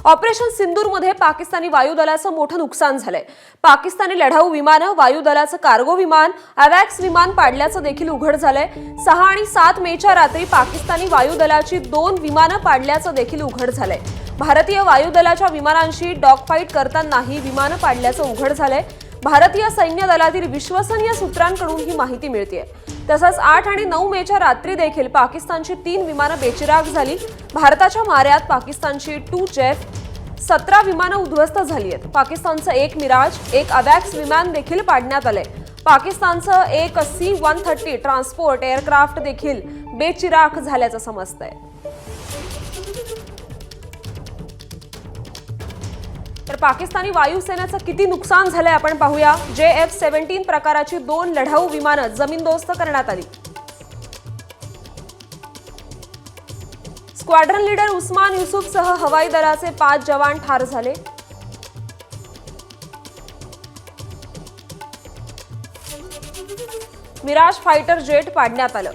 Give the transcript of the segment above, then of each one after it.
Operation सिंदूरमध्ये Pakistani वायुदलाचं मोठं नुकसान झालंय। पाकिस्तानी लढाऊ विमानं, वायुदलाचं कार्गो विमान, अवॅक्स विमान पाडल्याचं देखील उघड झालंय। 6 आणि 7 मेच्या रात्री पाकिस्तानी वायुदलाची 2 विमानं पाडल्याचं देखील उघड झालंय। भारतीय वायुदलाच्या विमानांशी डॉगफाईट करताना ही विमानं पाडल्याचं उघड झालंय। भारतीय सैन्य दलातील विश्वसनीय सूत्रांकडून ही माहिती मिळतेय। तसंच 8 आणि 9 मेच्या रात्री देखील पाकिस्तानची 3 विमानं बेचिराग झाली। भारताच्या माऱ्यात पाकिस्तानची 2 जेफ 17 विमानं उद्ध्वस्त झाली आहेत। पाकिस्तानचं 1 मिराज, 1 अवॅक्स विमान देखील पाडण्यात आलंय। पाकिस्तानचं 1 C-130 ट्रान्सपोर्ट एअरक्राफ्ट देखील बेचिराग झाल्याचं समजतंय। तर पाकिस्तानी वायुसेनेचं किती नुकसान झालंय आपण पाहूया। JF-17 प्रकाराची 2 लढाऊ विमानं जमीनदोस्त करण्यात आली। स्क्वॉड्रन लीडर उस्मान युसुफसह हवाई दलाचे 5 जवान ठार झाले। मिराज फायटर जेट पाडण्यात आलं।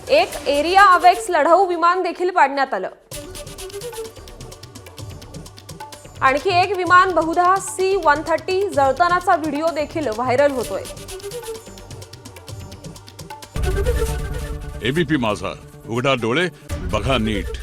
एक एरिया अवेक्स लढाऊ विमान देखील पाडण्यात आलं। आणखी एक विमान बहुधा C-130 जळतानाचा व्हिडिओ देखील व्हायरल होतोय। एबीपी माझा, उघडा डोळे बघा नीट।